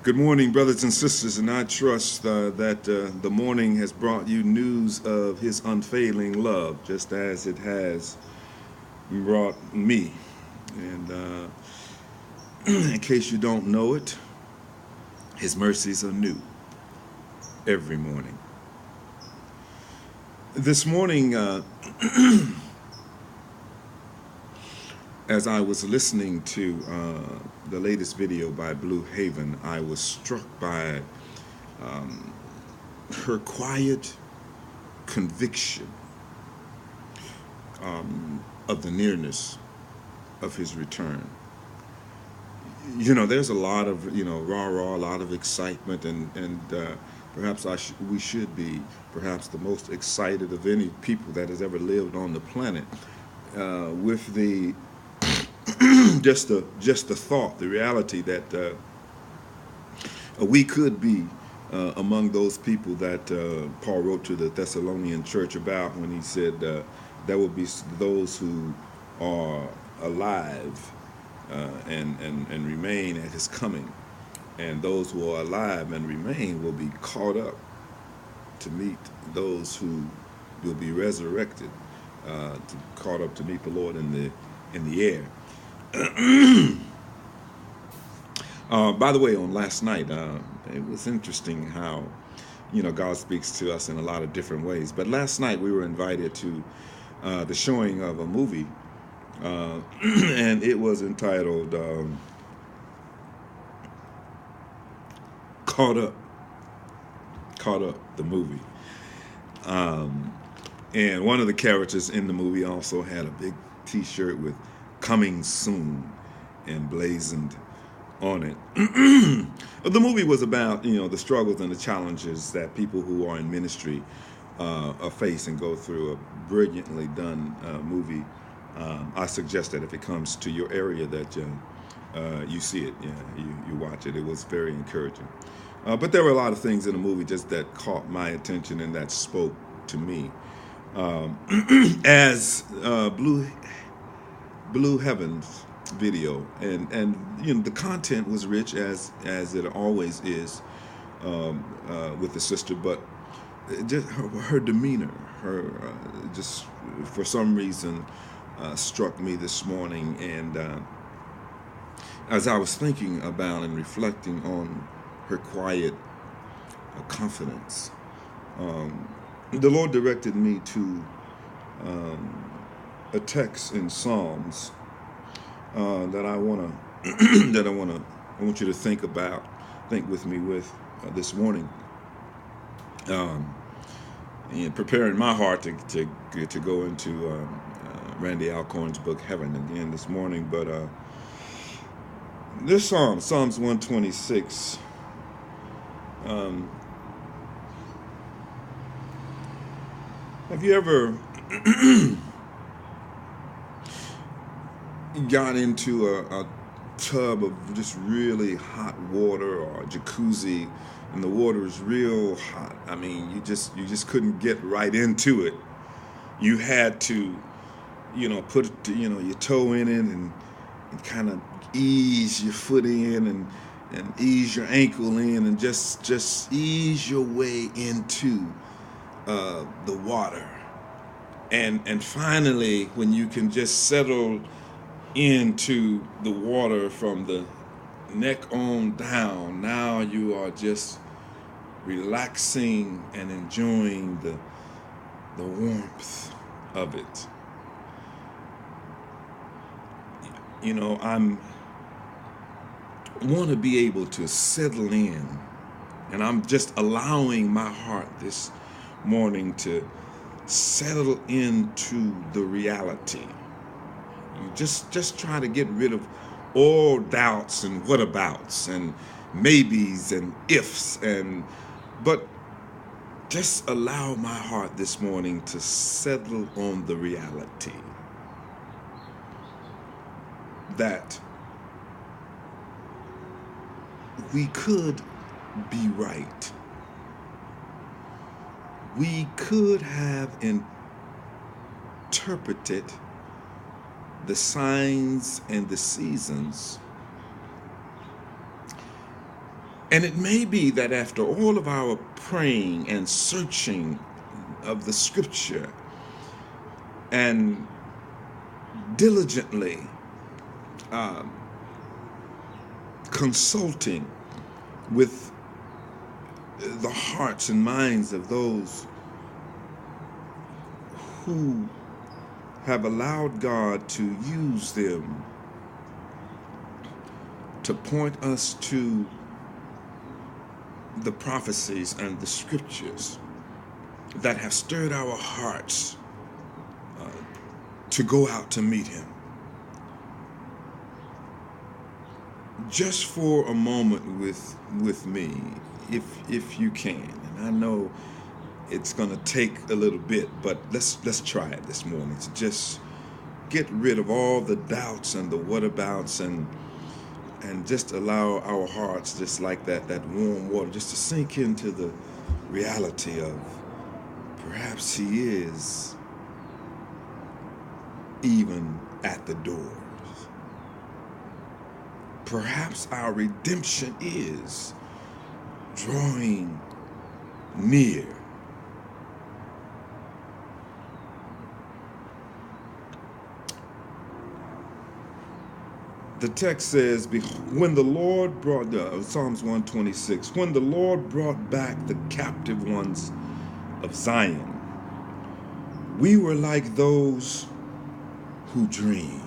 Good morning, brothers and sisters, and I trust that the morning has brought you news of His unfailing love, just as it has brought me. And in case you don't know it, His mercies are new every morning. This morning, as I was listening to the latest video by Blue Haven, I was struck by her quiet conviction of the nearness of his return. You know, there's a lot of, rah-rah, a lot of excitement, and perhaps we should be perhaps the most excited of any people that has ever lived on the planet with the just the thought, the reality that we could be among those people that Paul wrote to the Thessalonian church about when he said there will be those who are alive and remain at his coming, and those who are alive and remain will be caught up to meet those who will be resurrected, caught up to meet the Lord in the air. By the way, on last night, it was interesting how, God speaks to us in a lot of different ways. But last night we were invited to the showing of a movie, and it was entitled Caught Up. Caught Up, the movie. And one of the characters in the movie also had a big T-shirt with "Coming Soon" emblazoned on it. The movie was about, the struggles and the challenges that people who are in ministry face and go through. A brilliantly done movie. I suggest that if it comes to your area that you see it, you watch it. It was very encouraging. But there were a lot of things in the movie just that caught my attention and that spoke to me. As Blue Heavens video, and the content was rich as it always is with the sister, but just her demeanor, her just for some reason struck me this morning. And as I was thinking about and reflecting on her quiet confidence, the Lord directed me to a text in Psalms that I want you to think with me this morning, and preparing my heart to go into Randy Alcorn's book Heaven again this morning. But this Psalms 126. Have you ever got into a tub of just really hot water, or a jacuzzi, and the water is real hot? I mean, you just couldn't get right into it. You had to, put your toe in it and kind of ease your foot in and ease your ankle in and just ease your way into the water. And finally, when you can just settle into the water from the neck on down, now you are just relaxing and enjoying the warmth of it. I want to be able to settle in, and I'm just allowing my heart this morning to settle into the reality. You just try to get rid of all doubts and whatabouts and maybes and ifs, but just allow my heart this morning to settle on the reality that we could be right. We could have interpreted the signs and the seasons And it may be that after all of our praying and searching of the scripture and diligently um, consulting with the hearts and minds of those who have allowed God to use them to point us to the prophecies and the scriptures that have stirred our hearts to go out to meet him. Just for a moment with me, if you can. And I know it's going to take a little bit, but let's try it this morning to just get rid of all the doubts and the whatabouts and just allow our hearts, just like that warm water, just to sink into the reality of perhaps he is even at the doors. Perhaps our redemption is drawing near. The text says, when the Lord brought, Psalms 126, when the Lord brought back the captive ones of Zion, we were like those who dream.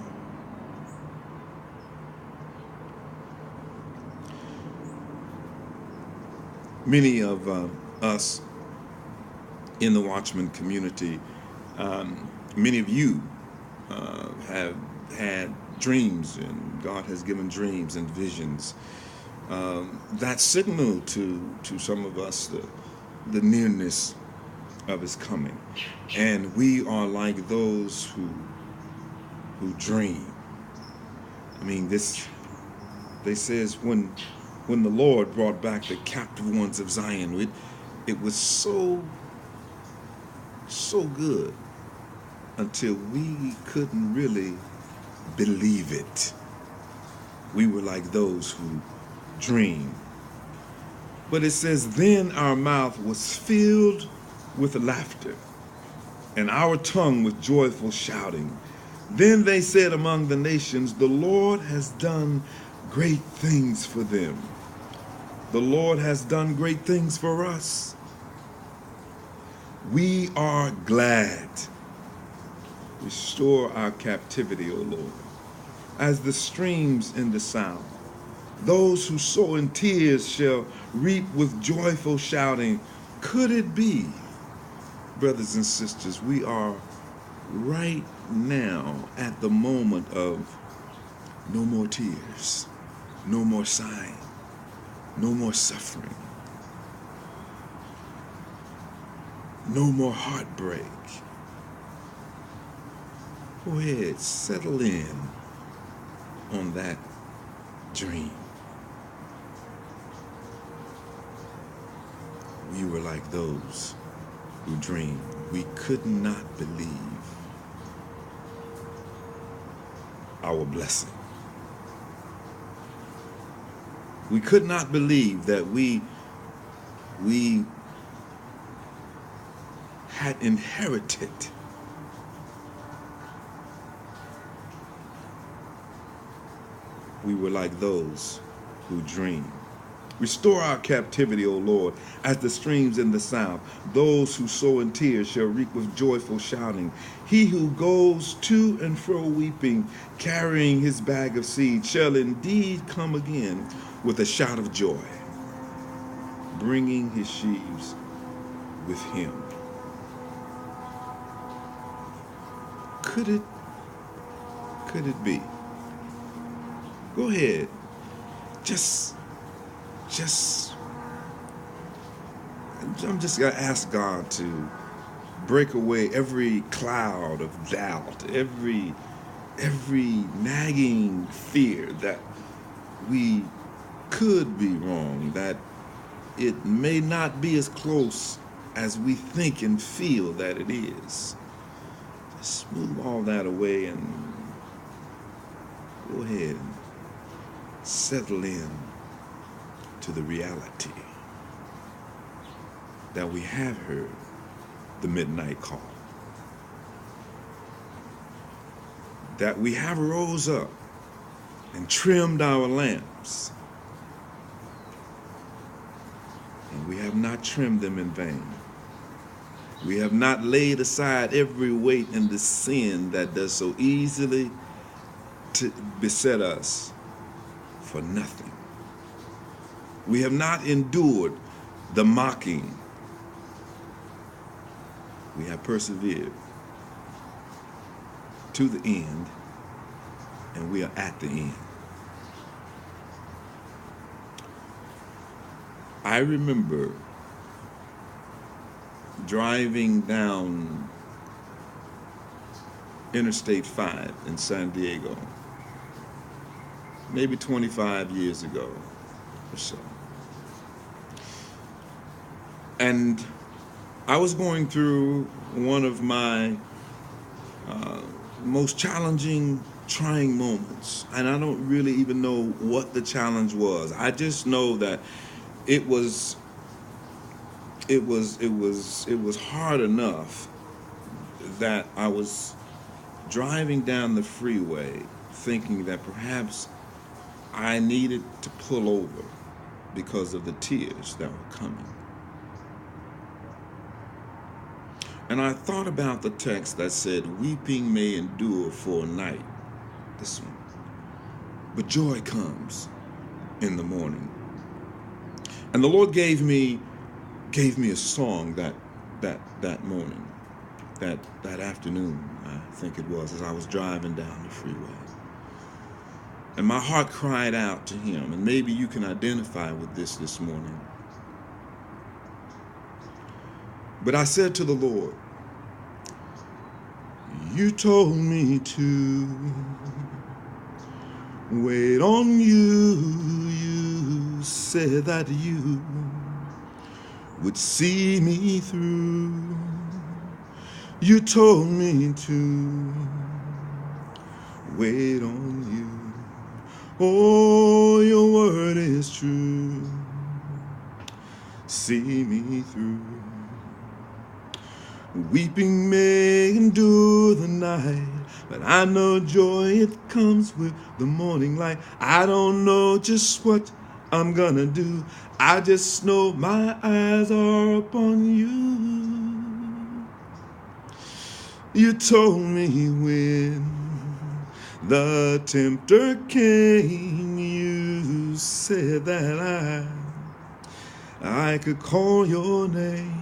Many of us in the Watchman community, many of you have had dreams, and God has given dreams and visions that signal to some of us the nearness of his coming. And we are like those who dream. I mean, they says when the Lord brought back the captive ones of Zion, it was so good until we couldn't really believe it. We were like those who dream. But it says, then our mouth was filled with laughter, and our tongue with joyful shouting. Then they said among the nations, the Lord has done great things for them. The Lord has done great things for us. We are glad. Restore our captivity, O Lord, as the streams in the south. Those who sow in tears shall reap with joyful shouting. Could it be, brothers and sisters, we are right now at the moment of no more tears, no more sighing, no more suffering, no more heartbreak. Go ahead, settle in on that dream. We were like those who dreamed. We could not believe our blessing. We could not believe that we had inherited we were like those who dream. Restore our captivity, O Lord, as the streams in the south. Those who sow in tears shall reap with joyful shouting. He who goes to and fro weeping, carrying his bag of seed, shall indeed come again with a shout of joy, bringing his sheaves with him. Could it be? Go ahead. I'm just going to ask God to break away every cloud of doubt, every nagging fear that we could be wrong, that it may not be as close as we think and feel that it is. Just move all that away and go ahead and settle in to the reality that we have heard the midnight call, that we have rose up and trimmed our lamps, and we have not trimmed them in vain. We have not laid aside every weight and the sin that does so easily to beset us for nothing. We have not endured the mocking. We have persevered to the end, and we are at the end. I remember driving down Interstate 5 in San Diego, maybe 25 years ago or so. And I was going through one of my most challenging, trying moments. And I don't really even know what the challenge was. I just know that it was hard enough that I was driving down the freeway thinking that perhaps I needed to pull over because of the tears that were coming. And I thought about the text that said, weeping may endure for a night, this one, but joy comes in the morning. And the Lord gave me a song that morning, that afternoon, I think it was, as I was driving down the freeway. And my heart cried out to him, and maybe you can identify with this morning. But I said to the Lord, you told me to wait on you. You said that you would see me through. You told me to wait on you. Oh, your word is true. See me through. Weeping may endure the night, but I know joy, it comes with the morning light. I don't know just what I'm gonna do. I just know my eyes are upon you. You told me when the tempter came, you said that I could call your name.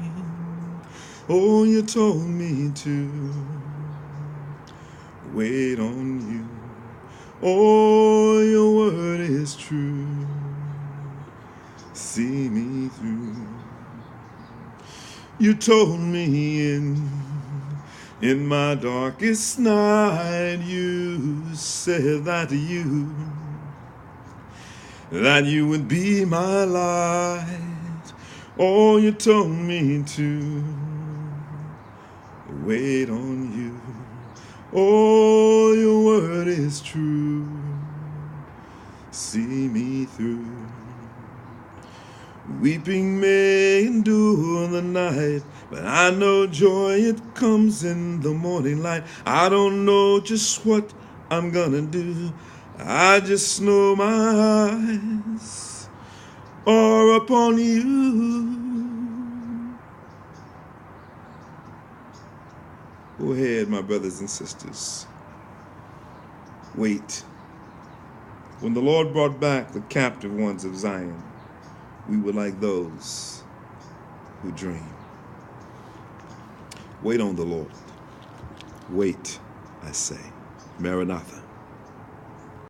Oh, you told me to wait on you. Oh, your word is true. See me through. You told me in my darkest night, you said that you would be my light. Oh, you told me to wait on you. Oh, your word is true. See me through. Weeping may endure the night, but I know joy, it comes in the morning light. I don't know just what I'm gonna do. I just know my eyes are upon you. Go ahead, my brothers and sisters. Wait. When the Lord brought back the captive ones of Zion, we were like those who dream. Wait on the Lord. Wait, I say. Maranatha.